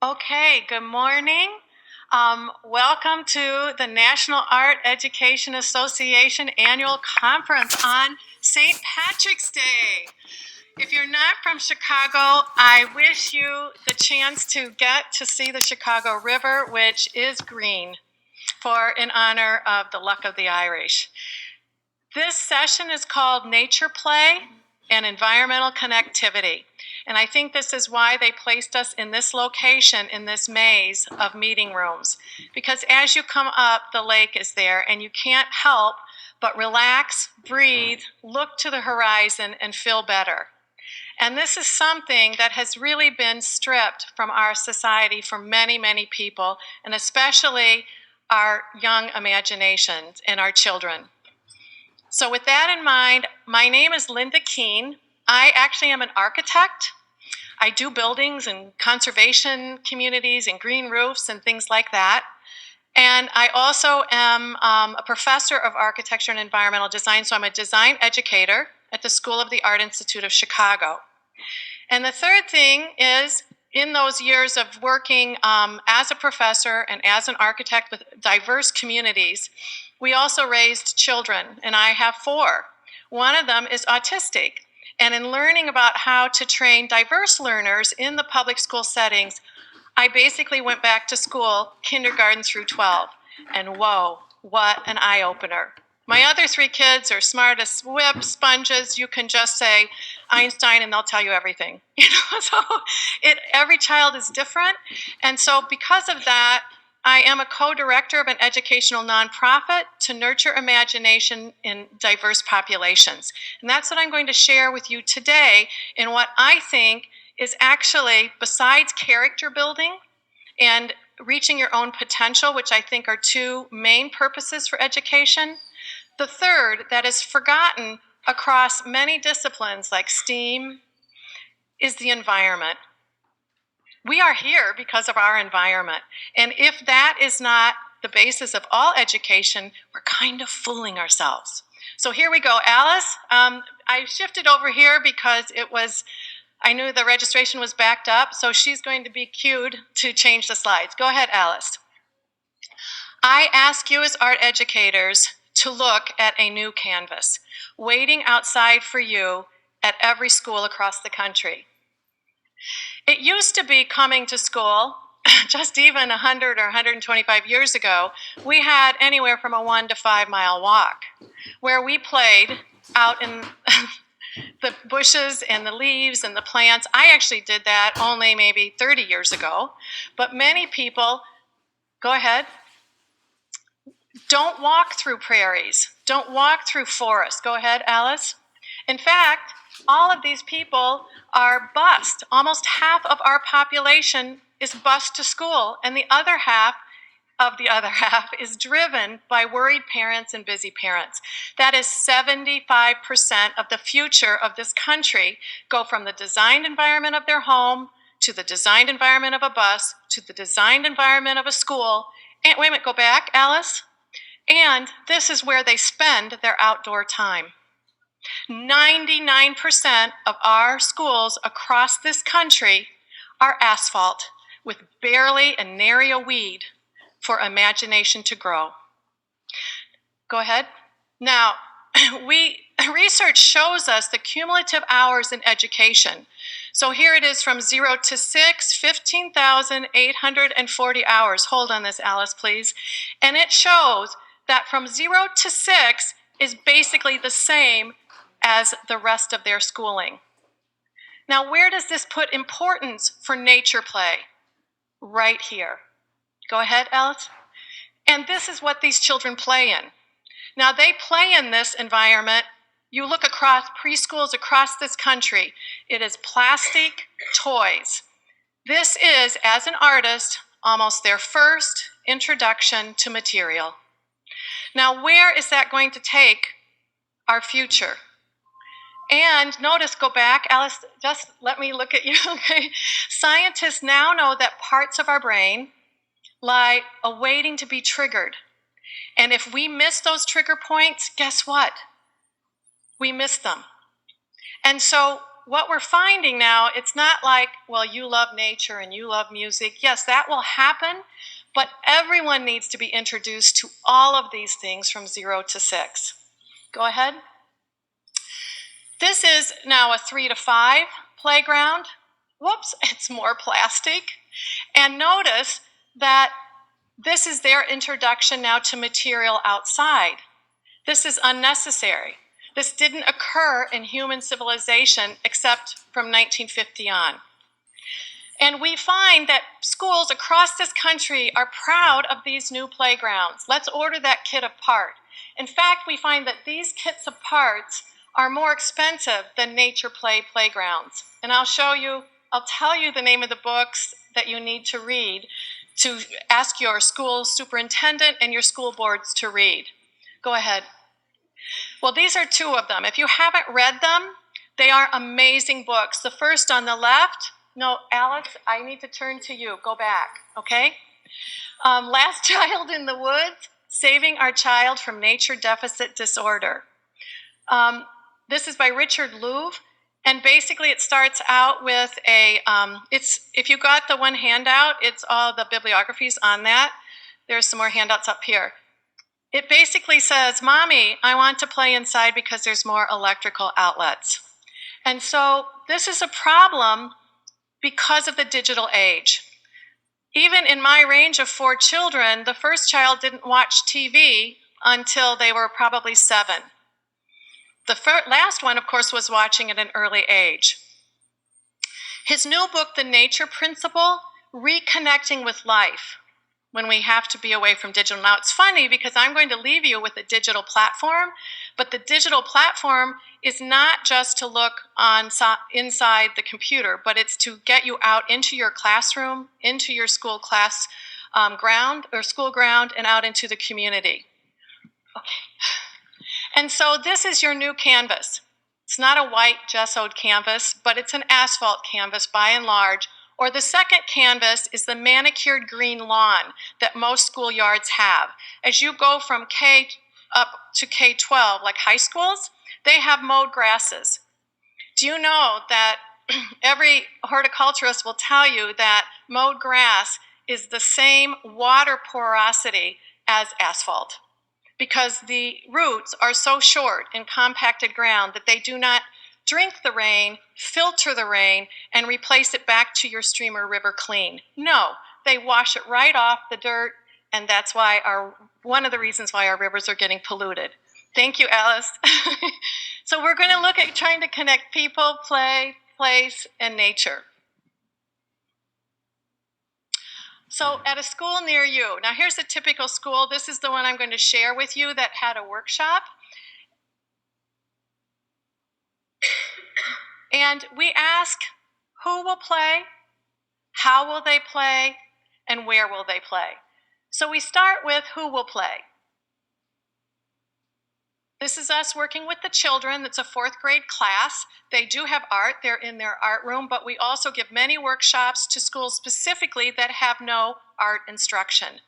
Okay, good morning. Welcome to the National Art Education Association Annual Conference on St. Patrick's Day. If you're not from Chicago, I wish you the chance to get to see the Chicago River, which is green, in honor of the luck of the Irish. This session is called Nature Play and Environmental Connectivity. And I think this is why they placed us in this location, in this maze of meeting rooms. Because as you come up, the lake is there, and you can't help but relax, breathe, look to the horizon, and feel better. And this is something that has really been stripped from our society for many, many people, and especially our young imaginations and our children. So with that in mind, my name is Linda Keene. I actually am an architect. I do buildings and conservation communities and green roofs and things like that. And I also am a professor of architecture and environmental design, so I'm a design educator at the School of the Art Institute of Chicago. And the third thing is, in those years of working as a professor and as an architect with diverse communities, we also raised children, and I have 4. One of them is autistic. And in learning about how to train diverse learners in the public school settings, I basically went back to school, kindergarten through 12. And whoa, what an eye-opener. My other 3 kids are smart as whips, sponges. You can just say Einstein and they'll tell you everything. So every child is different. And so because of that, I am a co-director of an educational nonprofit to nurture imagination in diverse populations. And that's what I'm going to share with you today in what I think is actually, besides character building and reaching your own potential, which I think are 2 main purposes for education, the third that is forgotten across many disciplines like STEAM is the environment. We are here because of our environment. And if that is not the basis of all education, we're kind of fooling ourselves. So here we go. Alice, I shifted over here because I knew the registration was backed up, so she's going to be cued to change the slides. Go ahead, Alice. I ask you as art educators to look at a new canvas, waiting outside for you at every school across the country. It used to be coming to school, just even 100 or 125 years ago, we had anywhere from a 1 to 5 mile walk, where we played out in the bushes and the leaves and the plants. I actually did that only maybe 30 years ago, but many people, go ahead, don't walk through prairies, don't walk through forests. Go ahead, Alice. In fact, all of these people are bused. Almost half of our population is bused to school, and the other half is driven by worried parents and busy parents. That is 75% of the future of this country go from the designed environment of their home to the designed environment of a bus to the designed environment of a school. And wait a minute, go back, Alice. And this is where they spend their outdoor time. 99% of our schools across this country are asphalt with barely a nary a weed for imagination to grow. Go ahead. Now, research shows us the cumulative hours in education. So here it is from 0 to 6, 15,840 hours. Hold on this, Alice, please. And it shows that from 0 to 6 is basically the same as the rest of their schooling. Now, where does this put importance for nature play? Right here. Go ahead, Alice. And this is what these children play in. Now, they play in this environment. You look across preschools across this country, it is plastic toys. This is, as an artist, almost their first introduction to material. Now, where is that going to take our future? And notice, go back, Alice, just let me look at you, okay? Scientists now know that parts of our brain lie awaiting to be triggered. And if we miss those trigger points, guess what? We miss them. And so what we're finding now, it's not like, well, you love nature and you love music. Yes, that will happen, but everyone needs to be introduced to all of these things from 0 to 6. Go ahead. This is now a 3 to 5 playground. Whoops, it's more plastic. And notice that this is their introduction now to material outside. This is unnecessary. This didn't occur in human civilization except from 1950 on. And we find that schools across this country are proud of these new playgrounds. Let's order that kit of parts. In fact, we find that these kits of parts are more expensive than nature play playgrounds. And I'll tell you the name of the books that you need to read to ask your school superintendent and your school boards to read. Go ahead. Well, these are 2 of them. If you haven't read them, they are amazing books. The first on the left, no, Alex, I need to turn to you. Go back, okay? Last Child in the Woods, Saving Our Child from Nature Deficit Disorder. This is by Richard Louv, and basically it starts out with if you got the one handout, it's all the bibliographies on that. There's some more handouts up here. It basically says, Mommy, I want to play inside because there's more electrical outlets. And so this is a problem because of the digital age. Even in my range of 4 children, the first child didn't watch TV until they were probably 7. The last one, of course, was watching at an early age. His new book, The Nature Principle, Reconnecting with Life when we have to be away from digital. Now, it's funny because I'm going to leave you with a digital platform, but the digital platform is not just to look inside the computer, but it's to get you out into your classroom, into your school class ground or school ground, and out into the community. Okay. And so this is your new canvas. It's not a white gessoed canvas, but it's an asphalt canvas by and large. Or the second canvas is the manicured green lawn that most schoolyards have. As you go from K up to K-12, like high schools, they have mowed grasses. Do you know that every horticulturist will tell you that mowed grass is the same water porosity as asphalt? Because the roots are so short in compacted ground that they do not drink the rain, filter the rain, and replace it back to your stream or river clean. No, they wash it right off the dirt, and that's why one of the reasons why our rivers are getting polluted. Thank you, Alice. So we're going to look at trying to connect people, play, place, and nature. So at a school near you, now here's a typical school. This is the one I'm going to share with you that had a workshop. And we ask, who will play, how will they play, and where will they play? So we start with who will play. This is us working with the children. It's a 4th grade class. They do have art. They're in their art room, but we also give many workshops to schools specifically that have no art instruction.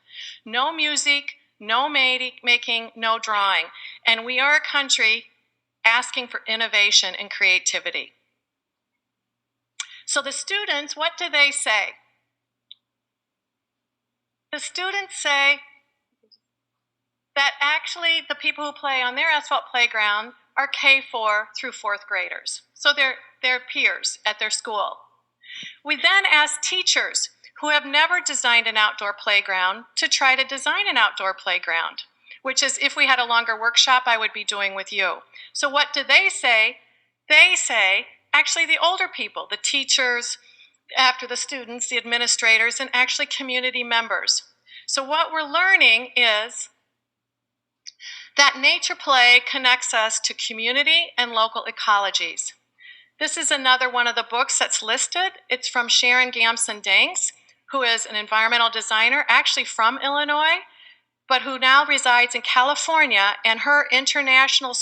No music, no making, no drawing. And we are a country asking for innovation and creativity. So the students, what do they say? The students say that actually the people who play on their asphalt playground are K4 through 4th graders. So they're peers at their school. We then ask teachers who have never designed an outdoor playground to try to design an outdoor playground, which is, if we had a longer workshop, I would be doing with you. So what do they say? They say, actually the older people, the teachers, after the students, the administrators, and actually community members. So what we're learning is that nature play connects us to community and local ecologies. This is another one of the books that's listed. It's from Sharon Gamson-Danks, who is an environmental designer, actually from Illinois, but who now resides in California, and her International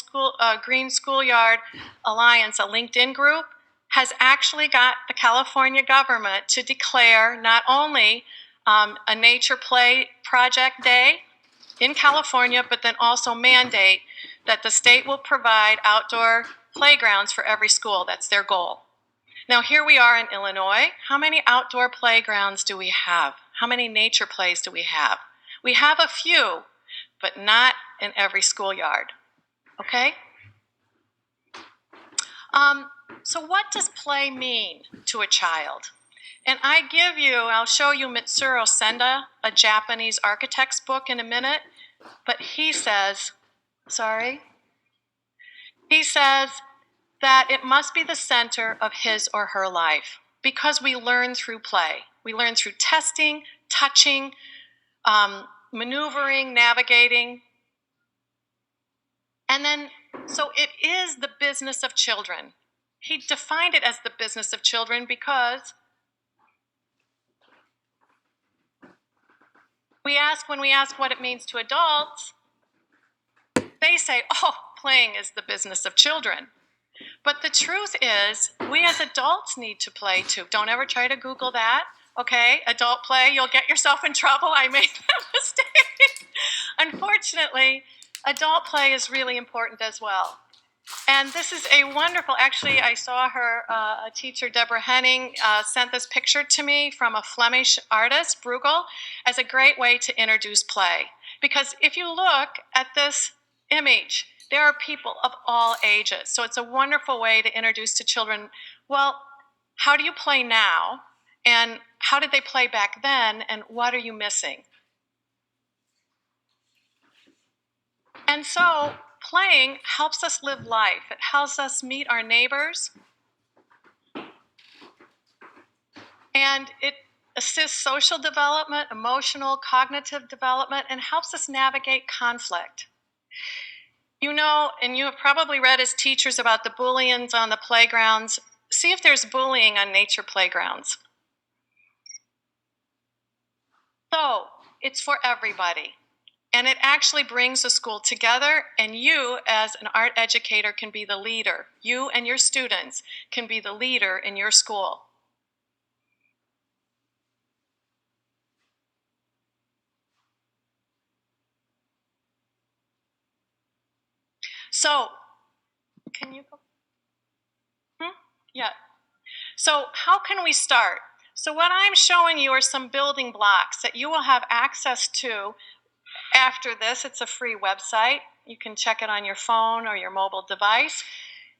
Green Schoolyard Alliance, a LinkedIn group, has actually got the California government to declare not only a nature play project day in California, but then also mandate that the state will provide outdoor playgrounds for every school. That's their goal. Now here we are in Illinois. How many outdoor playgrounds do we have? How many nature plays do we have? We have a few, but not in every schoolyard, okay? So what does play mean to a child? And I'll show you Mitsuru Senda, a Japanese architect's book in a minute, but he says that it must be the center of his or her life because we learn through play. We learn through testing, touching, maneuvering, navigating. And then, so it is the business of children. He defined it as the business of children because when we ask what it means to adults, they say, oh, playing is the business of children. But the truth is, we as adults need to play too. Don't ever try to Google that, okay? Adult play, you'll get yourself in trouble. I made that mistake. Unfortunately, adult play is really important as well. And this is a wonderful, actually, I saw her, a teacher, Deborah Henning, sent this picture to me from a Flemish artist, Bruegel, as a great way to introduce play. Because if you look at this image, there are people of all ages. So it's a wonderful way to introduce to children, well, how do you play now? And how did they play back then? And what are you missing? And so playing helps us live life. It helps us meet our neighbors. And it assists social development, emotional, cognitive development, and helps us navigate conflict. You know, and you have probably read as teachers about the bullies on the playgrounds. See if there's bullying on nature playgrounds. So it's for everybody. And it actually brings the school together, and you as an art educator can be the leader. You and your students can be the leader in your school. So, can you go? Yeah. So how can we start? So what I'm showing you are some building blocks that you will have access to after this. It's a free website. You can check it on your phone or your mobile device.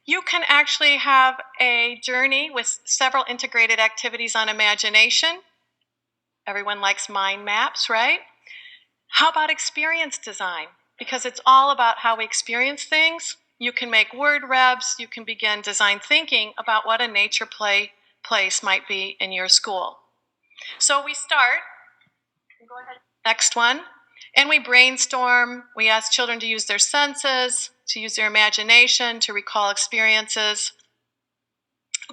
You can actually have a journey with several integrated activities on imagination. Everyone likes mind maps, right? How about experience design? Because it's all about how we experience things. You can make word webs. You can begin design thinking about what a nature place might be in your school. So we start. Go ahead. Next one. And we brainstorm. We ask children to use their senses, to use their imagination, to recall experiences.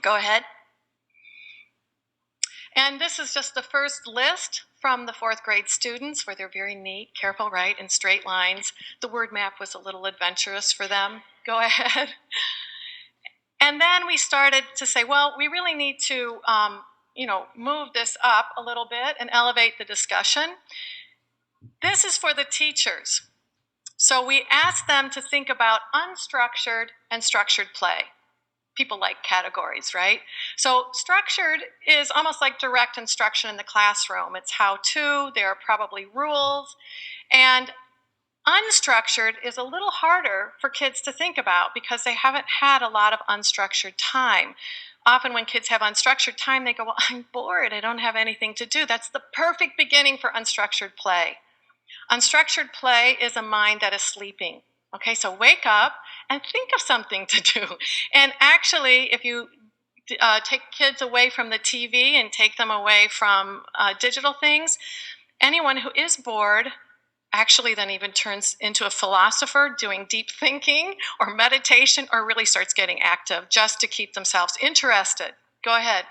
Go ahead. And this is just the first list from the 4th grade students where they're very neat, careful, right, in straight lines. The word map was a little adventurous for them. Go ahead. And then we started to say, well, we really need to, move this up a little bit and elevate the discussion. This is for the teachers. So we asked them to think about unstructured and structured play. People like categories, right? So structured is almost like direct instruction in the classroom. It's how to, there are probably rules. And unstructured is a little harder for kids to think about because they haven't had a lot of unstructured time. Often when kids have unstructured time, they go, well, I'm bored, I don't have anything to do. That's the perfect beginning for unstructured play. Unstructured play is a mind that is sleeping. Okay, so wake up and think of something to do. And actually, if you take kids away from the TV and take them away from digital things, anyone who is bored actually then even turns into a philosopher doing deep thinking or meditation or really starts getting active just to keep themselves interested. Go ahead.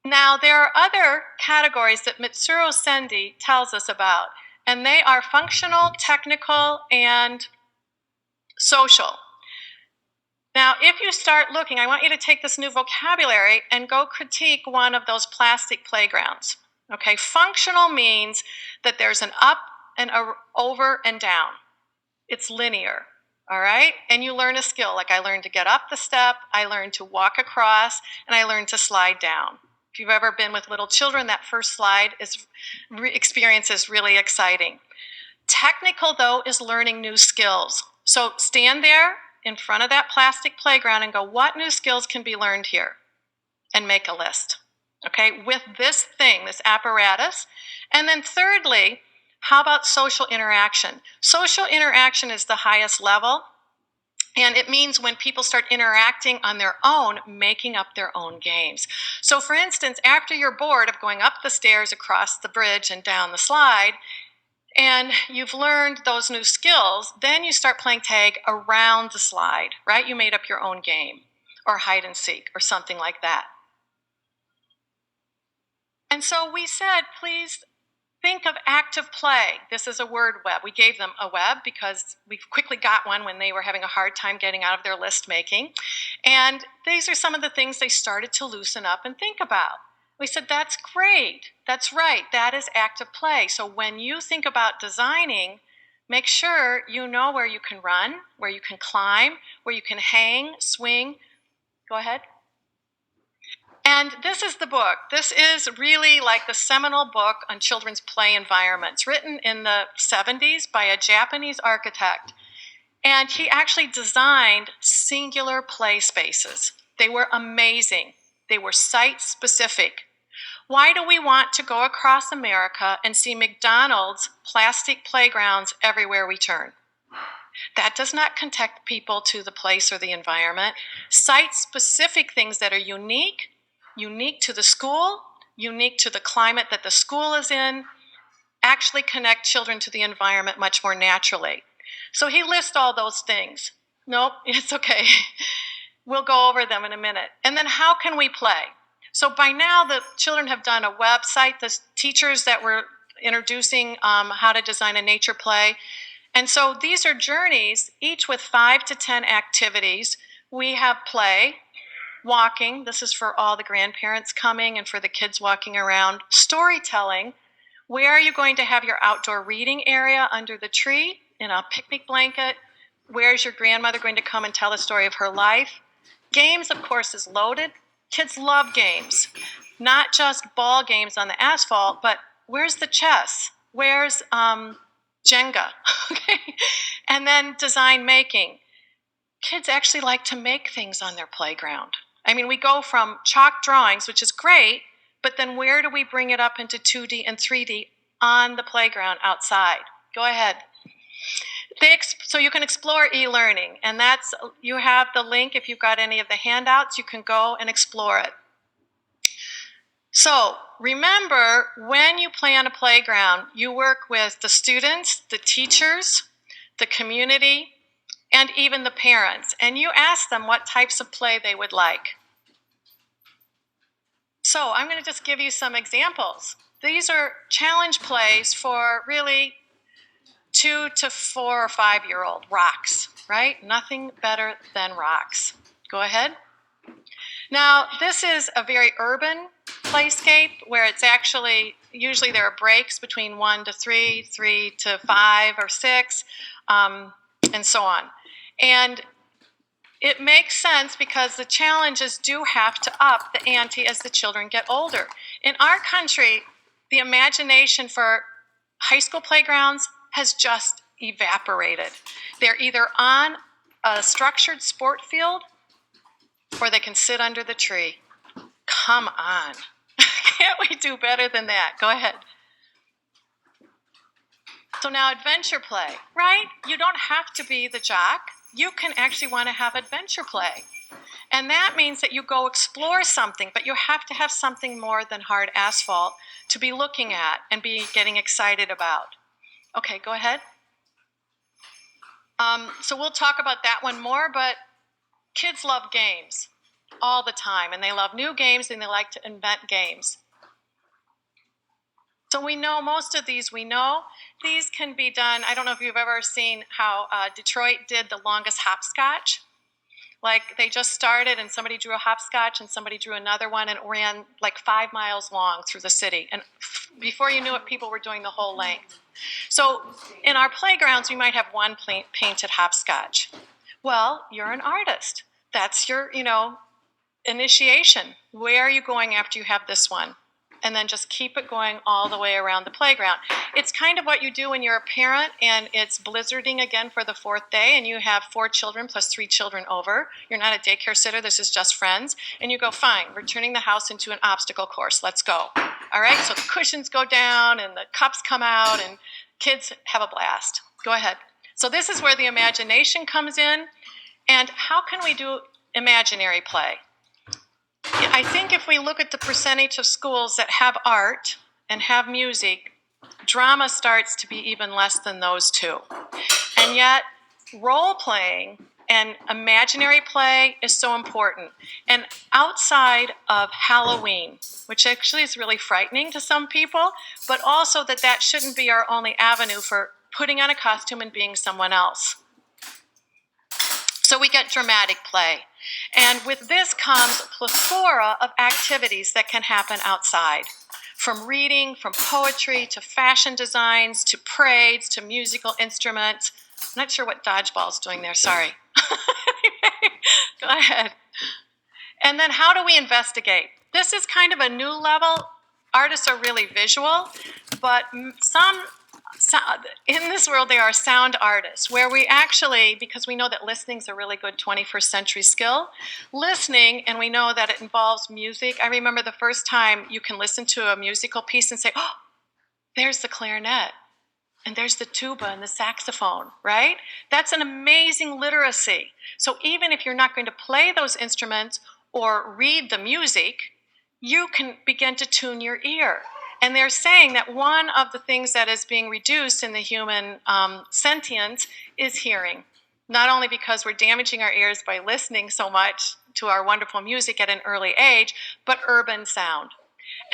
Now, there are other categories that Mitsuru Senda tells us about, and they are functional, technical, and social. Now, if you start looking, I want you to take this new vocabulary and go critique one of those plastic playgrounds. Okay, functional means that there's an up and a over and down. It's linear. all right? And you learn a skill. Like I learned to get up the step, I learned to walk across, and I learned to slide down. If you've ever been with little children, that first slide experience is really exciting. Technical, though, is learning new skills. So stand there in front of that plastic playground and go, what new skills can be learned here? And make a list, okay, with this thing, this apparatus. And then thirdly, how about social interaction? Social interaction is the highest level, and it means when people start interacting on their own, making up their own games. So for instance, after you're bored of going up the stairs, across the bridge, and down the slide, and you've learned those new skills, then you start playing tag around the slide, right? You made up your own game, or hide and seek, or something like that. And so we said, please think of active play. This is a word web. We gave them a web because we quickly got one when they were having a hard time getting out of their list making. And these are some of the things they started to loosen up and think about. We said, that's great. That's right. That is active play. So when you think about designing, make sure you know where you can run, where you can climb, where you can hang, swing. Go ahead. And this is the book. This is really like the seminal book on children's play environments, written in the 70s by a Japanese architect. And he actually designed singular play spaces. They were amazing. They were site-specific. Why do we want to go across America and see McDonald's plastic playgrounds everywhere we turn? That does not connect people to the place or the environment. Site-specific things that are unique to the school, unique to the climate that the school is in, actually connect children to the environment much more naturally. So he lists all those things. Nope, it's okay. We'll go over them in a minute. And then how can we play? So by now the children have done a website, the teachers that were introducing how to design a nature play. And so these are journeys, each with 5 to 10 activities. We have play, walking, this is for all the grandparents coming and for the kids walking around. Storytelling, where are you going to have your outdoor reading area under the tree in a picnic blanket? Where's your grandmother going to come and tell the story of her life? Games, of course, is loaded. Kids love games, not just ball games on the asphalt, but where's the chess? Where's Jenga? Okay. And then design making. Kids actually like to make things on their playground. I mean, we go from chalk drawings, which is great, but then where do we bring it up into 2D and 3D on the playground outside? Go ahead. So you can explore e-learning, and that's, you have the link. If you've got any of the handouts, you can go and explore it. So remember, when you play on a playground, you work with the students, the teachers, the community, and even the parents, and you ask them what types of play they would like. So I'm going to just give you some examples. These are challenge plays for really 2 to 4 or 5-year-old. Rocks, right? Nothing better than rocks. Go ahead. Now, this is a very urban playscape where it's actually, usually there are breaks between 1 to 3, 3 to 5 or 6, and so on. And it makes sense because the challenges do have to up the ante as the children get older. In our country, the imagination for high school playgrounds has just evaporated. They're either on a structured sport field or they can sit under the tree. Come on. Can't we do better than that? Go ahead. So now adventure play, right? You don't have to be the jock. You can actually want to have adventure play. And that means that you go explore something, but you have to have something more than hard asphalt to be looking at and be getting excited about. Okay, go ahead. So we'll talk about that one more, but kids love games all the time, and they love new games, and they like to invent games. So we know most of these, these can be done. I don't know if you've ever seen how Detroit did the longest hopscotch. Like they just started and somebody drew a hopscotch and somebody drew another one and ran like 5 miles long through the city. And before you knew it, people were doing the whole length. So in our playgrounds, we might have one painted hopscotch. Well, you're an artist. That's your, initiation. Where are you going after you have this one? And then just keep it going all the way around the playground. It's kind of what you do when you're a parent and it's blizzarding again for the 4th day and you have 4 children plus 3 children over. You're not a daycare sitter, this is just friends. And you go, fine, we're turning the house into an obstacle course, let's go. All right, so the cushions go down and the cups come out and kids have a blast. Go ahead. So this is where the imagination comes in. And how can we do imaginary play? I think if we look at the percentage of schools that have art and have music, drama starts to be even less than those two. And yet, role-playing and imaginary play is so important. And outside of Halloween, which actually is really frightening to some people, but also that shouldn't be our only avenue for putting on a costume and being someone else. So we get dramatic play. And with this comes a plethora of activities that can happen outside. From reading, from poetry, to fashion designs, to parades, to musical instruments. I'm not sure what dodgeball's doing there, sorry. Go ahead. And then how do we investigate? This is kind of a new level. Artists are really visual, but in this world, they are sound artists, where we actually, because we know that listening is a really good 21st century skill, listening, and we know that it involves music. I remember the first time you can listen to a musical piece and say, oh, there's the clarinet, and there's the tuba and the saxophone, right? That's an amazing literacy. So even if you're not going to play those instruments or read the music, you can begin to tune your ear. And they're saying that one of the things that is being reduced in the human sentience is hearing. Not only because we're damaging our ears by listening so much to our wonderful music at an early age, but urban sound.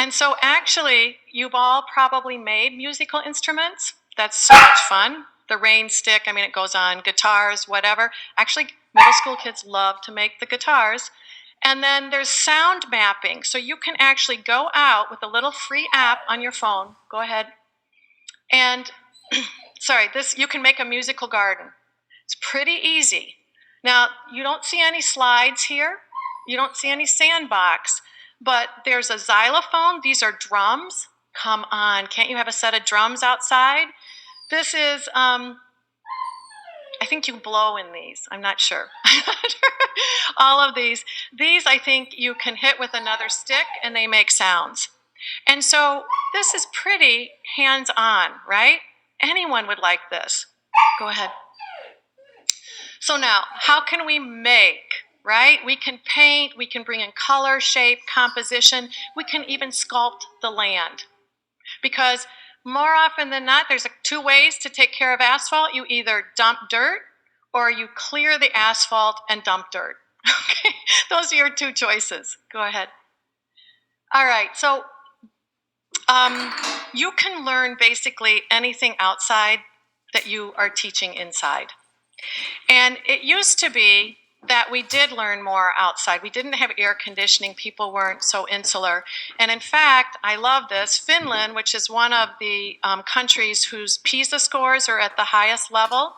And so actually, you've all probably made musical instruments. That's so much fun. The rain stick, it goes on, guitars, whatever. Actually, middle school kids love to make the guitars. And then there's sound mapping. So you can actually go out with a little free app on your phone. Go ahead. And, you can make a musical garden. It's pretty easy. Now, you don't see any slides here. You don't see any sandbox. But there's a xylophone. These are drums. Come on. Can't you have a set of drums outside? This is, I think you blow in these. I'm not sure. All of these I think you can hit with another stick and they make sounds. And so this is pretty hands-on, right? Anyone would like this. Go ahead. So now, how can we make, right? We can paint, we can bring in color, shape, composition. We can even sculpt the land. Because more often than not, there's 2 ways to take care of asphalt. You either dump dirt or you clear the asphalt and dump dirt. Okay, those are your 2 choices. Go ahead. All right, so you can learn basically anything outside that you are teaching inside. And it used to be that we did learn more outside. We didn't have air conditioning. People weren't so insular. And in fact, I love this, Finland, which is one of the countries whose PISA scores are at the highest level,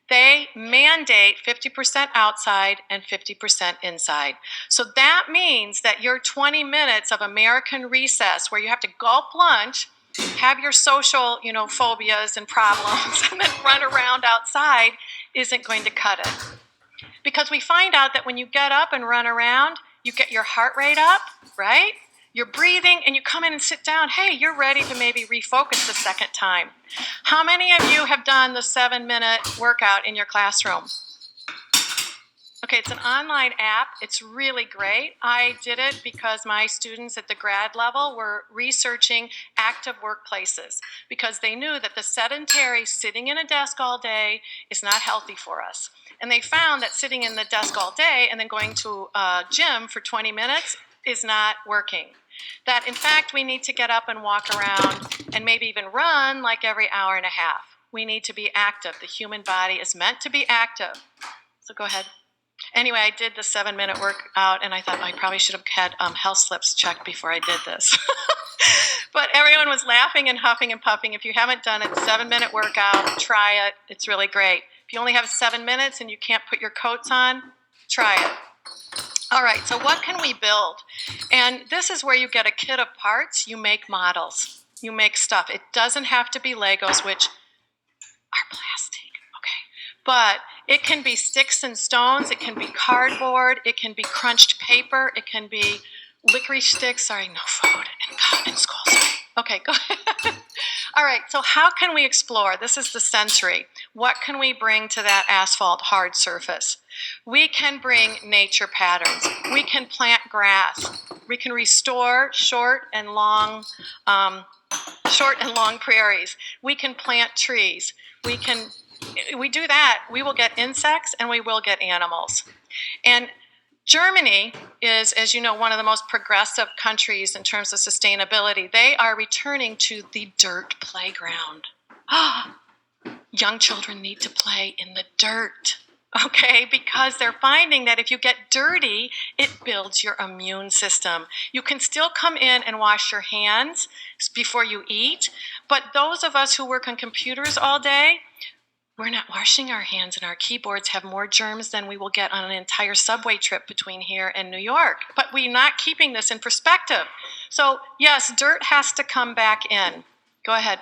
they mandate 50% outside and 50% inside. So that means that your 20 minutes of American recess where you have to gulp lunch, have your social, phobias and problems, and then run around outside isn't going to cut it. Because we find out that when you get up and run around, you get your heart rate up, right? You're breathing, and you come in and sit down. Hey, you're ready to maybe refocus the second time. How many of you have done the 7-minute workout in your classroom? Okay, it's an online app. It's really great. I did it because my students at the grad level were researching active workplaces because they knew that the sedentary sitting in a desk all day is not healthy for us. And they found that sitting in the desk all day and then going to a gym for 20 minutes is not working. That, in fact, we need to get up and walk around and maybe even run like every hour and a half. We need to be active. The human body is meant to be active. So go ahead. Anyway, I did the 7-minute workout, and I thought I probably should have had health slips checked before I did this. But everyone was laughing and huffing and puffing. If you haven't done it, 7-minute workout, try it. It's really great. If you only have 7 minutes and you can't put your coats on, try it. All right, so what can we build? And this is where you get a kit of parts. You make models. You make stuff. It doesn't have to be Legos, which are plastic, okay? But it can be sticks and stones. It can be cardboard. It can be crunched paper. It can be licorice sticks. Sorry, no food in school. Sorry. Okay, go ahead. All right, so how can we explore? This is the sensory. What can we bring to that asphalt hard surface? We can bring nature patterns. We can plant grass. We can restore short and long prairies. We can plant trees. We do that, we will get insects and we will get animals. And Germany is, as you know, one of the most progressive countries in terms of sustainability. They are returning to the dirt playground. Young children need to play in the dirt, okay? Because they're finding that if you get dirty, it builds your immune system. You can still come in and wash your hands before you eat, but those of us who work on computers all day, we're not washing our hands, and our keyboards have more germs than we will get on an entire subway trip between here and New York. But we're not keeping this in perspective. So yes, dirt has to come back in. Go ahead.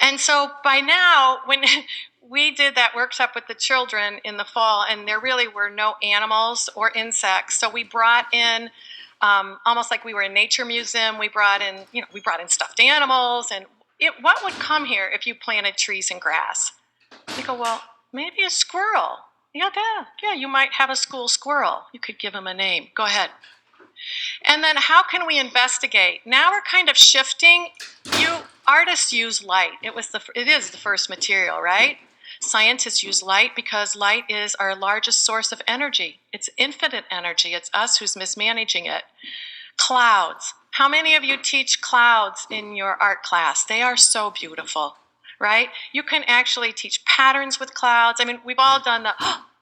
And so by now, when we did that workshop with the children in the fall, and there really were no animals or insects, so we brought in, almost like we were in a nature museum, we brought in stuffed animals, and what would come here if you planted trees and grass? You go, well, maybe a squirrel. Yeah, you might have a school squirrel. You could give him a name. Go ahead. And then how can we investigate? Now we're kind of shifting. Artists use light. It is the first material, right? Scientists use light because light is our largest source of energy. It's infinite energy. It's us who's mismanaging it. Clouds. How many of you teach clouds in your art class? They are so beautiful, right? You can actually teach patterns with clouds. I mean, we've all done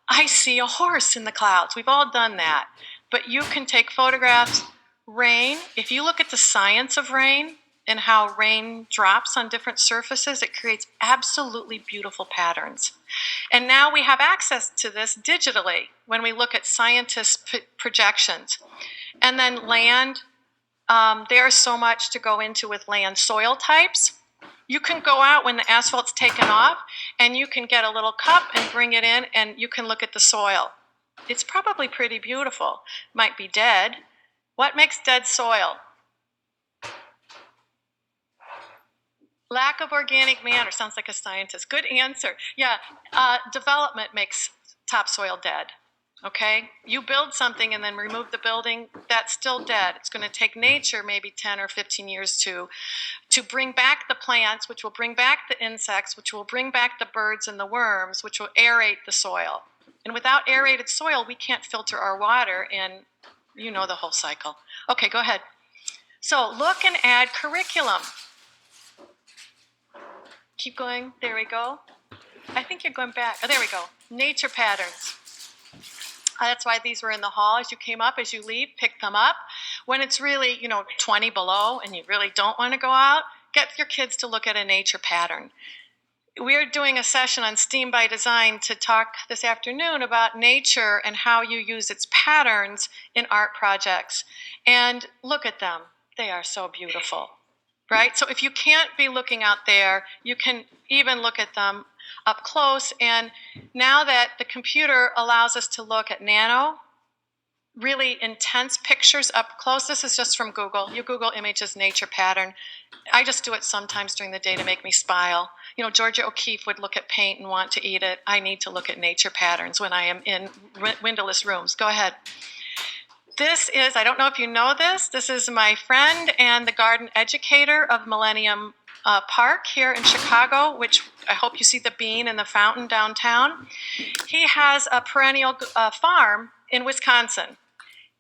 I see a horse in the clouds. We've all done that. But you can take photographs. Rain, if you look at the science of rain and how rain drops on different surfaces, it creates absolutely beautiful patterns. And now we have access to this digitally when we look at scientists' projections. And then land, there's so much to go into with land. Soil types, you can go out when the asphalt's taken off and you can get a little cup and bring it in and you can look at the soil. It's probably pretty beautiful. Might be dead. What makes dead soil? Lack of organic matter. Sounds like a scientist. Good answer. Yeah, development makes topsoil dead. Okay? You build something and then remove the building, that's still dead. It's going to take nature maybe 10 or 15 years to bring back the plants, which will bring back the insects, which will bring back the birds and the worms, which will aerate the soil. And without aerated soil, we can't filter our water, and you know the whole cycle. Okay, go ahead. So look and add curriculum. Keep going. There we go. I think you're going back. Oh, there we go. Nature patterns. That's why these were in the hall. As you came up, as you leave, pick them up. When it's really, 20 below and you really don't want to go out, get your kids to look at a nature pattern. We're doing a session on STEAM by Design to talk this afternoon about nature and how you use its patterns in art projects. And look at them. They are so beautiful, right? So if you can't be looking out there, you can even look at them up close. And now that the computer allows us to look at really intense pictures up close. This is just from Google. You Google images nature pattern. I just do it sometimes during the day to make me smile. Georgia O'Keeffe would look at paint and want to eat it. I need to look at nature patterns when I am in windowless rooms. Go ahead. This is, I don't know if you know this is my friend and the garden educator of Millennium Park here in Chicago, which I hope you see the bean and the fountain downtown. He has a perennial farm in Wisconsin.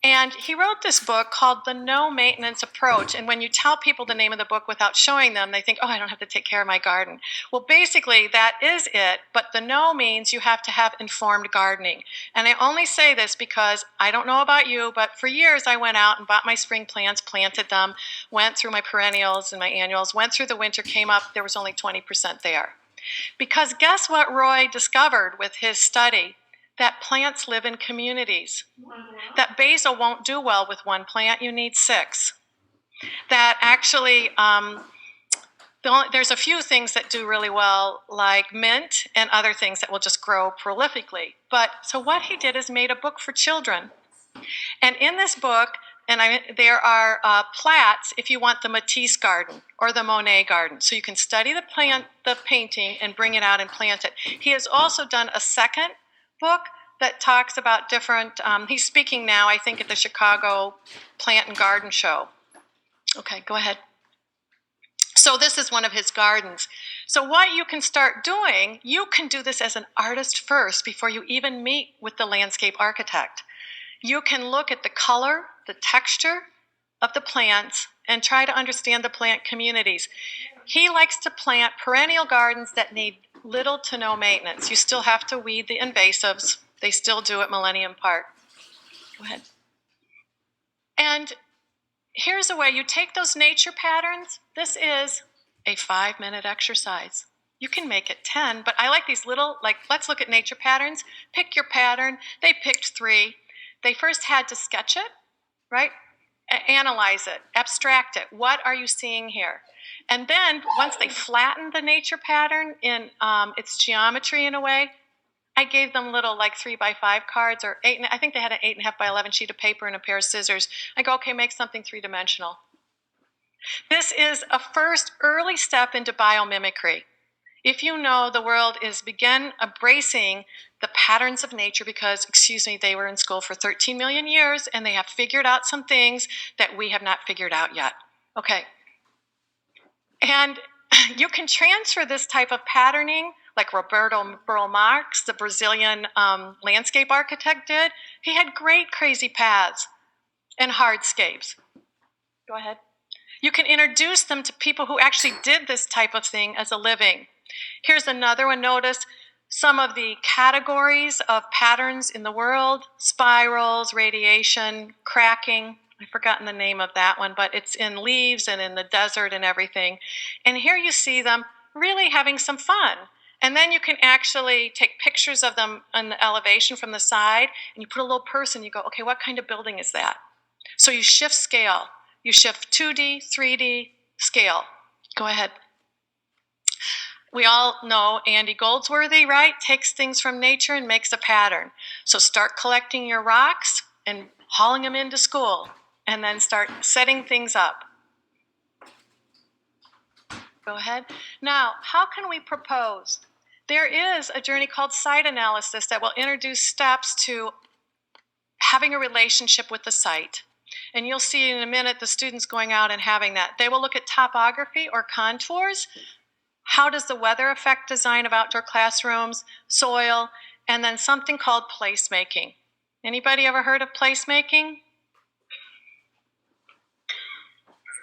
And he wrote this book called The No Maintenance Approach. And when you tell people the name of the book without showing them, they think, oh, I don't have to take care of my garden. Well, basically, that is it. But the no means you have to have informed gardening. And I only say this because I don't know about you, but for years I went out and bought my spring plants, planted them, went through my perennials and my annuals, went through the winter, came up, there was only 20% there. Because guess what Roy discovered with his study? That plants live in communities. That basil won't do well with one plant, you need 6. That actually, there's a few things that do really well, like mint and other things that will just grow prolifically. But so what he did is made a book for children. And in this book, there are plats if you want the Matisse garden or the Monet garden. So you can study the painting and bring it out and plant it. He has also done a second book that talks about different, he's speaking now, I think, at the Chicago Plant and Garden Show. Okay, go ahead. So this is one of his gardens. So what you can start doing, you can do this as an artist first before you even meet with the landscape architect. You can look at the color, the texture of the plants, and try to understand the plant communities. He likes to plant perennial gardens that need little to no maintenance. You still have to weed the invasives. They still do at Millennium Park. Go ahead. And here's a way you take those nature patterns. This is a 5-minute exercise. You can make it 10, but I like these little, let's look at nature patterns. Pick your pattern. They picked 3. They first had to sketch it, right? Analyze it, abstract it. What are you seeing here? And then once they flattened the nature pattern in its geometry in a way, I gave them little 3x5 cards or 8. I think they had an 8.5 by 11 sheet of paper and a pair of scissors. I go, okay, make something 3-dimensional. This is a first early step into biomimicry. If you know the world is begin embracing the patterns of nature because, they were in school for 13 million years and they have figured out some things that we have not figured out yet. Okay. And you can transfer this type of patterning like Roberto Burle Marx, the Brazilian landscape architect did. He had great crazy paths and hardscapes. Go ahead. You can introduce them to people who actually did this type of thing as a living. Here's another one. Notice some of the categories of patterns in the world: spirals, radiation, cracking. I've forgotten the name of that one, but it's in leaves and in the desert and everything. And here you see them really having some fun. And then you can actually take pictures of them on the elevation from the side, and you put a little person, you go, okay, what kind of building is that? So you shift scale. You shift 2D, 3D, scale. Go ahead. We all know Andy Goldsworthy, right? Takes things from nature and makes a pattern. So start collecting your rocks and hauling them into school, and then start setting things up. Go ahead. Now, how can we propose? There is a journey called site analysis that will introduce steps to having a relationship with the site. And you'll see in a minute the students going out and having that. They will look at topography or contours. How does the weather affect design of outdoor classrooms, soil, and then something called placemaking. Anybody ever heard of placemaking?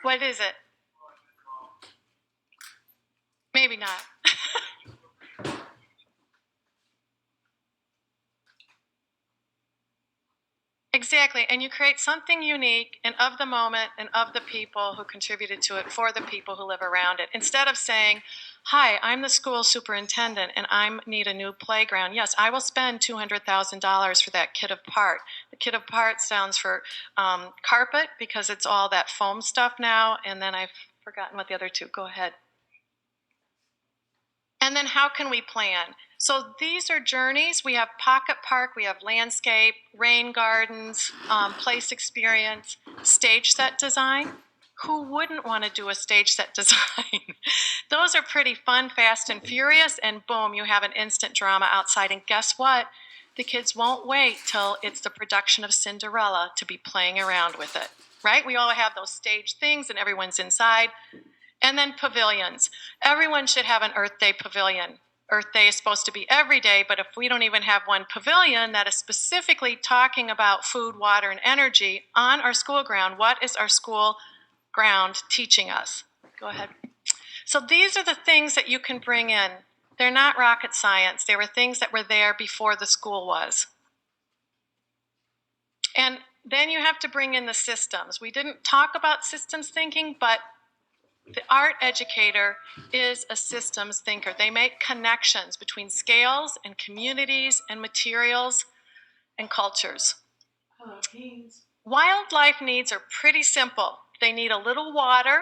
What is it? Maybe not. Exactly, and you create something unique and of the moment and of the people who contributed to it for the people who live around it. Instead of saying, hi, I'm the school superintendent and I need a new playground. Yes, I will spend $200,000 for that kit of part. The kit of part stands for carpet because it's all that foam stuff now, and then I've forgotten what the other two. Go ahead. And then how can we plan? So these are journeys. We have pocket park, we have landscape, rain gardens, place experience, stage set design. Who wouldn't want to do a stage set design? Those are pretty fun, fast and furious, and boom, you have an instant drama outside. And guess what? The kids won't wait till it's the production of Cinderella to be playing around with it, right? We all have those stage things and everyone's inside. And then pavilions. Everyone should have an Earth Day pavilion. Earth Day is supposed to be every day, but if we don't even have one pavilion that is specifically talking about food, water, and energy on our school ground, what is our school ground teaching us? Go ahead. So these are the things that you can bring in. They're not rocket science. They were things that were there before the school was. And then you have to bring in the systems. We didn't talk about systems thinking, but the art educator is a systems thinker. They make connections between scales and communities and materials and cultures. Wildlife needs are pretty simple. They need a little water.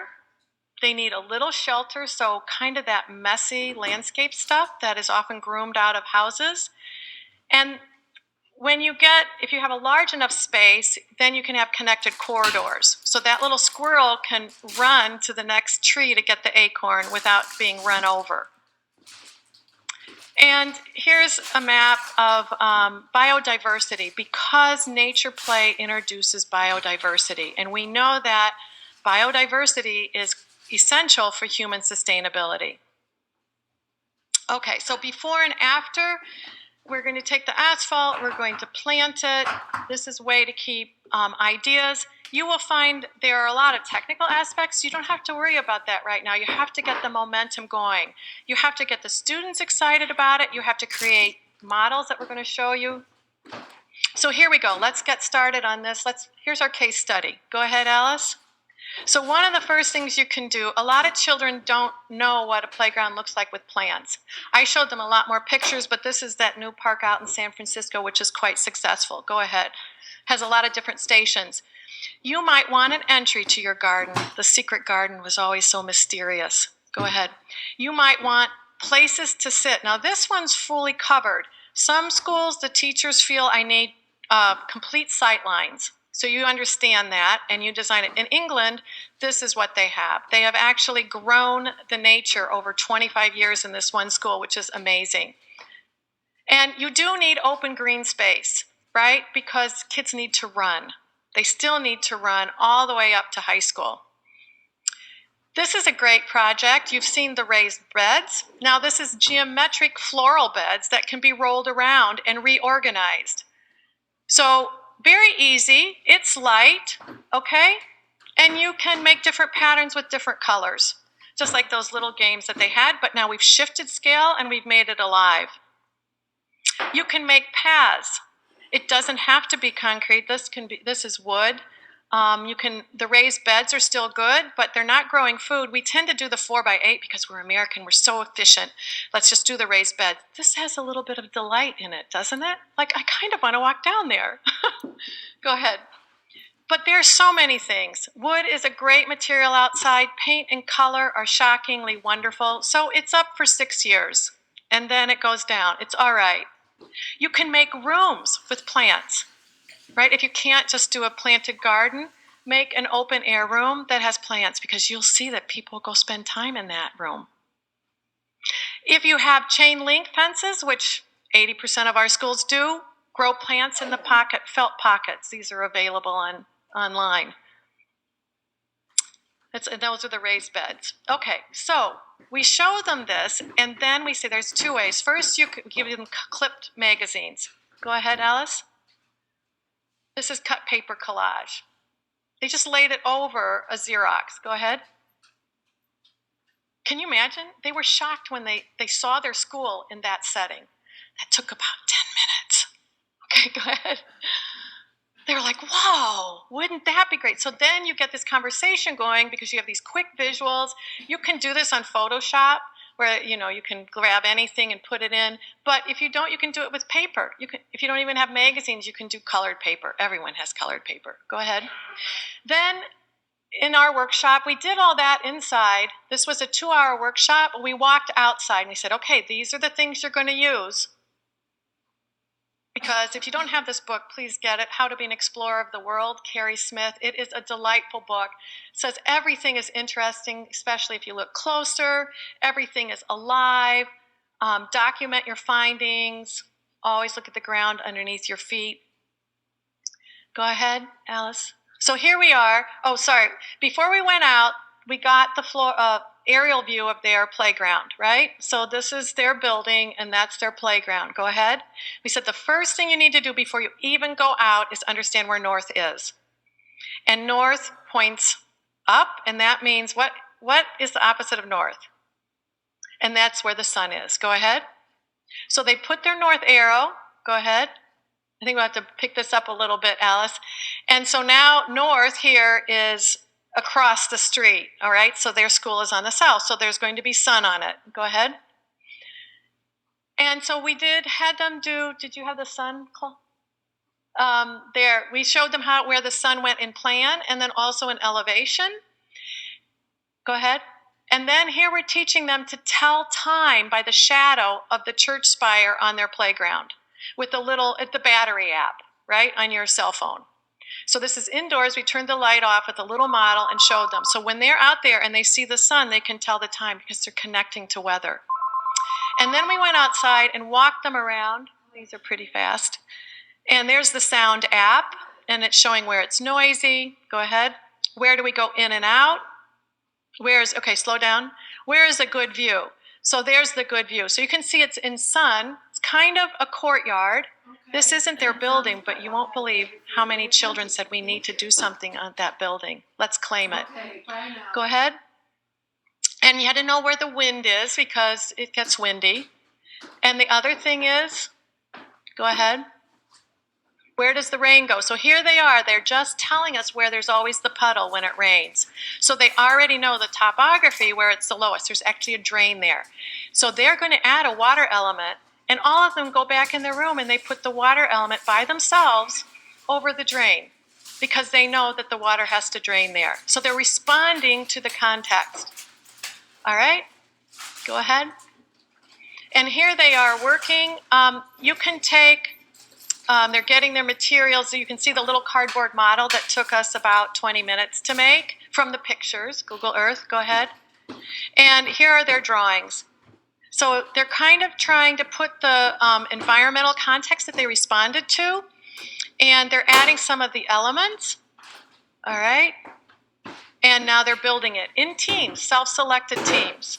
They need a little shelter, so kind of that messy landscape stuff that is often groomed out of houses. And if you have a large enough space, then you can have connected corridors. So that little squirrel can run to the next tree to get the acorn without being run over. And here's a map of biodiversity, because nature play introduces biodiversity. And we know that biodiversity is essential for human sustainability. Okay, so before and after, we're going to take the asphalt, we're going to plant it. This is a way to keep ideas. You will find there are a lot of technical aspects. You don't have to worry about that right now. You have to get the momentum going. You have to get the students excited about it. You have to create models that we're going to show you. So here we go. Let's get started on this. Here's our case study. Go ahead, Alice. So one of the first things you can do, a lot of children don't know what a playground looks like with plants. I showed them a lot more pictures, but this is that new park out in San Francisco, which is quite successful. Go ahead. Has a lot of different stations. You might want an entry to your garden. The secret garden was always so mysterious. Go ahead. You might want places to sit. Now this one's fully covered. Some schools, the teachers feel I need complete sight lines. So you understand that and you design it. In England, this is what they have. They have actually grown the nature over 25 years in this one school, which is amazing. And you do need open green space, right? Because kids need to run. They still need to run all the way up to high school. This is a great project. You've seen the raised beds. Now this is geometric floral beds that can be rolled around and reorganized. So very easy, it's light, okay? And you can make different patterns with different colors, just like those little games that they had, but now we've shifted scale and we've made it alive. You can make paths. It doesn't have to be concrete. This is wood. The raised beds are still good, but they're not growing food. We tend to do the 4x8 because we're American, we're so efficient. Let's just do the raised bed. This has a little bit of delight in it, doesn't it? Like, I kind of want to walk down there. Go ahead. But there's so many things. Wood is a great material outside. Paint and color are shockingly wonderful. So it's up for 6 years, and then it goes down. It's all right. You can make rooms with plants. Right? If you can't just do a planted garden, make an open air room that has plants, because you'll see that people go spend time in that room. If you have chain link fences, which 80% of our schools do, grow plants in the felt pockets. These are available online. Those are the raised beds. Okay, so we show them this, and then we say there's two ways. First, you could give them clipped magazines. Go ahead, Alice. This is cut paper collage. They just laid it over a Xerox. Go ahead. Can you imagine? They were shocked when they saw their school in that setting. That took about 10 minutes. Okay, go ahead. They were like, whoa, wouldn't that be great? So then you get this conversation going because you have these quick visuals. You can do this on Photoshop, where you can grab anything and put it in. But if you don't, you can do it with paper. If you don't even have magazines, you can do colored paper. Everyone has colored paper. Go ahead. Then in our workshop, we did all that inside. This was a 2-hour workshop. We walked outside and we said, okay, these are the things you're going to use. Because if you don't have this book, please get it. How to Be an Explorer of the World, Carrie Smith. It is a delightful book. It says everything is interesting, especially if you look closer. Everything is alive. Document your findings. Always look at the ground underneath your feet. Go ahead, Alice. So here we are. Oh, sorry. Before we went out, we got the floor aerial view of their playground, right? So this is their building, and that's their playground. Go ahead. We said the first thing you need to do before you even go out is understand where north is. And north points up, and that means what is the opposite of north? And that's where the sun is. Go ahead. So they put their north arrow. Go ahead. I think we'll have to pick this up a little bit, Alice. And so now north here is across the street, all right? So their school is on the south, so there's going to be sun on it. Go ahead. And so we had them do, did you have the sun? There, we showed them where the sun went in plan and then also in elevation. Go ahead. And then here we're teaching them to tell time by the shadow of the church spire on their playground with the battery app, right, on your cell phone. So this is indoors. We turned the light off with a little model and showed them. So when they're out there and they see the sun, they can tell the time because they're connecting to weather. And then we went outside and walked them around. These are pretty fast. And there's the sound app, and it's showing where it's noisy. Go ahead. Where do we go in and out? Okay, slow down. Where is a good view? So there's the good view. So you can see it's in sun. It's kind of a courtyard. Okay. This isn't their building, but you won't believe how many children said we need to do something on that building. Let's claim it. Okay, bye now. Go ahead. And you had to know where the wind is because it gets windy. And the other thing is, go ahead. Where does the rain go? So here they are. They're just telling us where there's always the puddle when it rains. So they already know the topography where it's the lowest. There's actually a drain there. So they're going to add a water element, and all of them go back in their room and they put the water element by themselves over the drain because they know that the water has to drain there. So they're responding to the context. All right? Go ahead. And here they are working. You can take... they're getting their materials. So you can see the little cardboard model that took us about 20 minutes to make from the pictures, Google Earth, go ahead. And here are their drawings. So they're kind of trying to put the environmental context that they responded to, and they're adding some of the elements, all right? And now they're building it in teams, self-selected teams.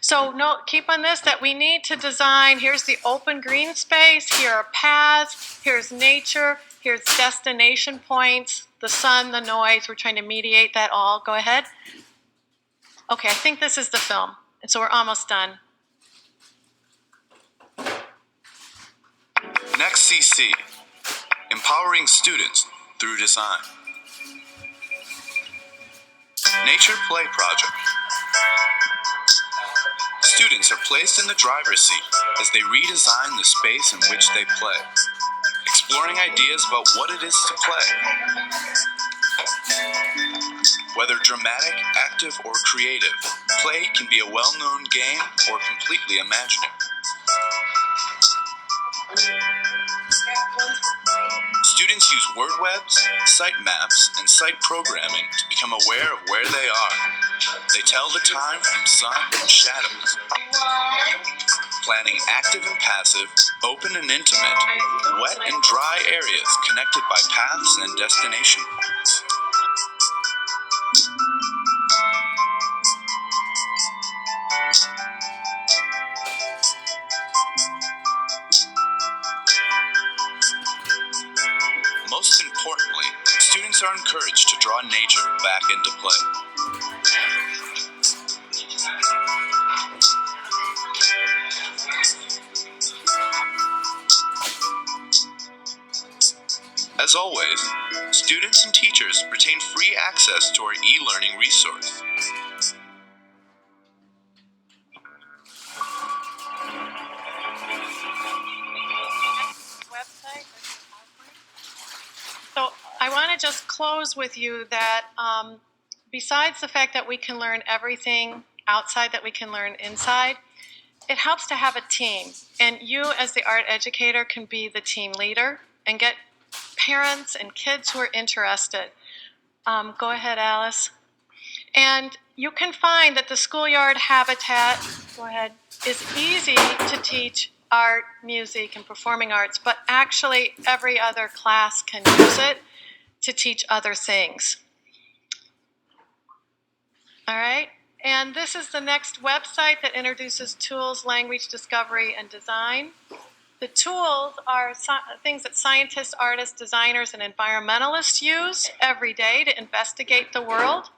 So keep on this that we need to design, here's the open green space, here are paths, here's nature, here's destination points, the sun, the noise, we're trying to mediate that all. Go ahead. Okay, I think this is the film, and so we're almost done. NEXT.cc, empowering students through design. Nature Play Project. Students are placed in the driver's seat as they redesign the space in which they play, exploring ideas about what it is to play. Whether dramatic, active, or creative, play can be a well-known game or completely imaginary. Students use word webs, site maps, and site programming to become aware of where they are. They tell the time from sun and shadows. Planning active and passive, open and intimate, wet and dry areas connected by paths and destination points. Most importantly, students are encouraged to draw nature back into play. As always, students and teachers retain free access to our e-learning resource. So I want to just close with you that besides the fact that we can learn everything outside that we can learn inside, it helps to have a team. And you as the art educator can be the team leader and get parents and kids who are interested. Go ahead, Alice. And you can find that the schoolyard habitat, go ahead, is easy to teach art, music, and performing arts, but actually every other class can use it to teach other things. All right? And this is the NEXT website that introduces tools, language, discovery, and design. The tools are things that scientists, artists, designers, and environmentalists use every day to investigate the world.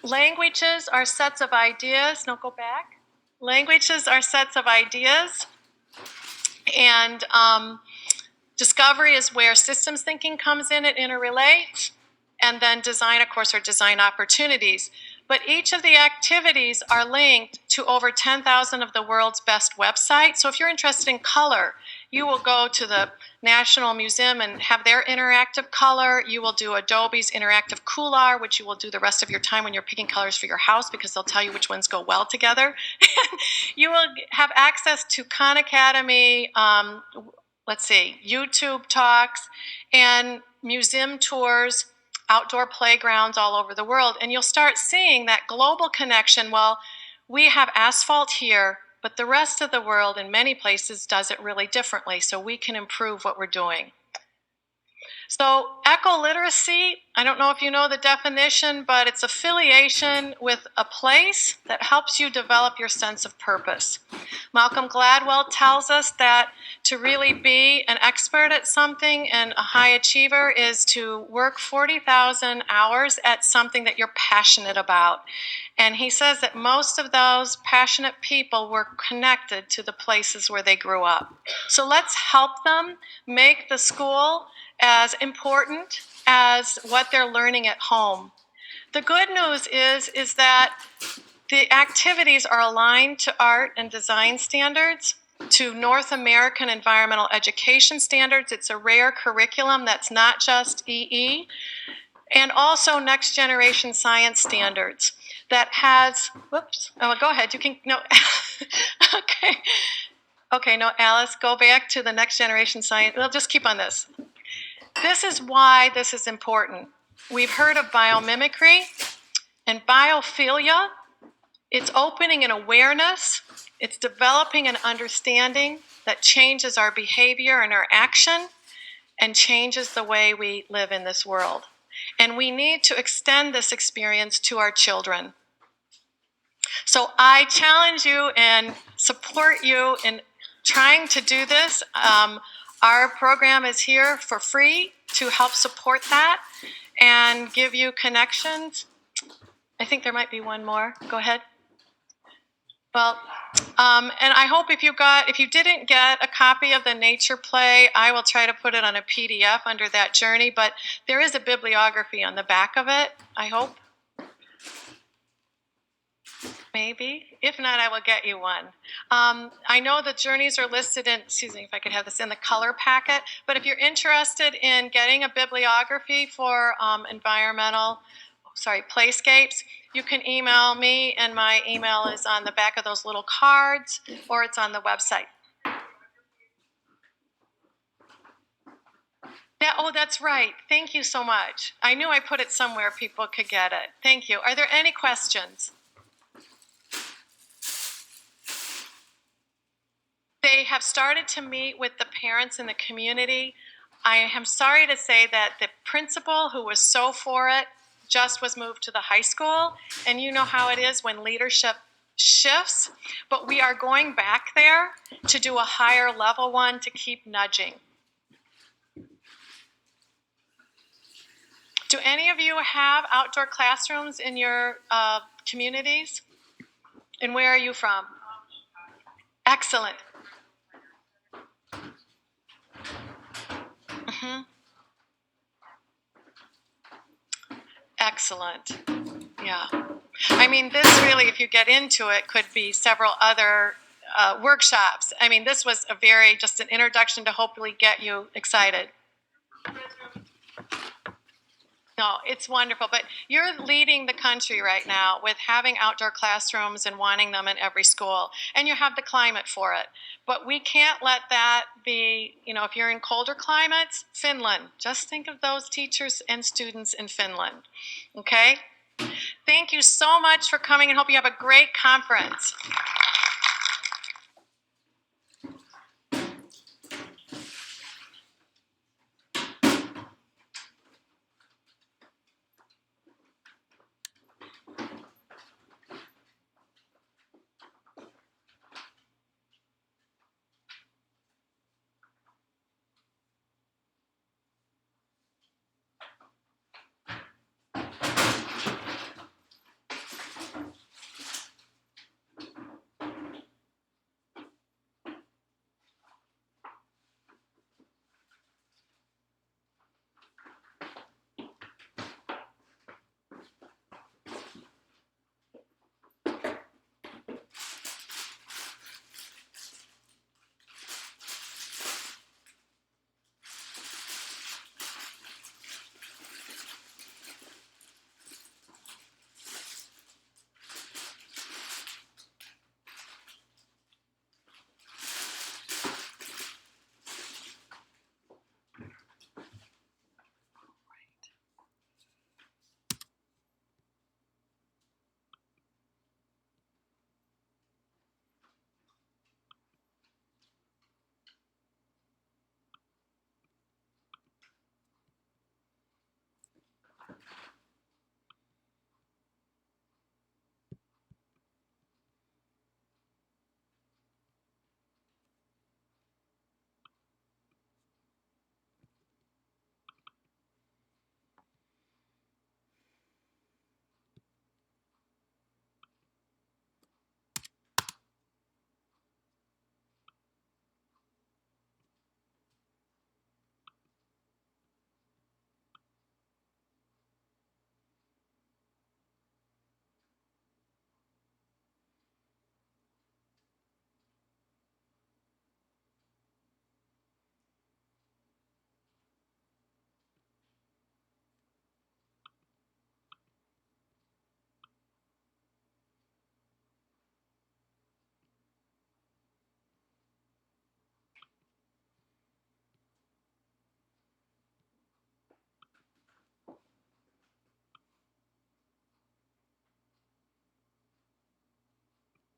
Languages are sets of ideas. No, go back. Languages are sets of ideas. And discovery is where systems thinking comes in, it interrelates. And then design, of course, are design opportunities. But each of the activities are linked to over 10,000 of the world's best websites. So if you're interested in color, you will go to the National Museum and have their interactive color. You will do Adobe's interactive Coular, which you will do the rest of your time when you're picking colors for your house because they'll tell you which ones go well together. You will have access to Khan Academy, YouTube talks, and museum tours, outdoor playgrounds all over the world. And you'll start seeing that global connection. Well, we have asphalt here, but the rest of the world in many places does it really differently, so we can improve what we're doing. So ecoliteracy, I don't know if you know the definition, but it's affiliation with a place that helps you develop your sense of purpose. Malcolm Gladwell tells us that to really be an expert at something and a high achiever is to work 40,000 hours at something that you're passionate about. And he says that most of those passionate people were connected to the places where they grew up. So let's help them make the school as important as what they're learning at home. The good news is that the activities are aligned to art and design standards, to North American environmental education standards. It's a rare curriculum that's not just EE, and also next generation science standards that has, go ahead, you can, no, okay, no, Alice, go back to the next generation science, we'll just keep on this. This is why this is important. We've heard of biomimicry and biophilia. It's opening an awareness. It's developing an understanding that changes our behavior and our action and changes the way we live in this world. And we need to extend this experience to our children. So I challenge you and support you in trying to do this. Our program is here for free to help support that and give you connections. I think there might be one more. Go ahead. Well, and I hope if you didn't get a copy of the nature play, I will try to put it on a PDF under that journey, but there is a bibliography on the back of it, I hope. Maybe. If not, I will get you one. I know the journeys are listed in, excuse me if I could have this in the color packet, but if you're interested in getting a bibliography for playscapes, you can email me, and my email is on the back of those little cards, or it's on the website. Yeah, oh, that's right. Thank you so much. I knew I put it somewhere people could get it. Thank you. Are there any questions? They have started to meet with the parents in the community. I am sorry to say that the principal, who was so for it, just was moved to the high school. And you know how it is when leadership shifts. But we are going back there to do a higher level one to keep nudging. Do any of you have outdoor classrooms in your communities? And where are you from? Excellent. Mm-hmm. Excellent. Yeah. I mean, this really, if you get into it, could be several other workshops. I mean, this was just an introduction to hopefully get you excited. No, it's wonderful. But you're leading the country right now with having outdoor classrooms and wanting them in every school. And you have the climate for it. But we can't let that be, if you're in colder climates, Finland. Just think of those teachers and students in Finland. Okay? Thank you so much for coming, and hope you have a great conference.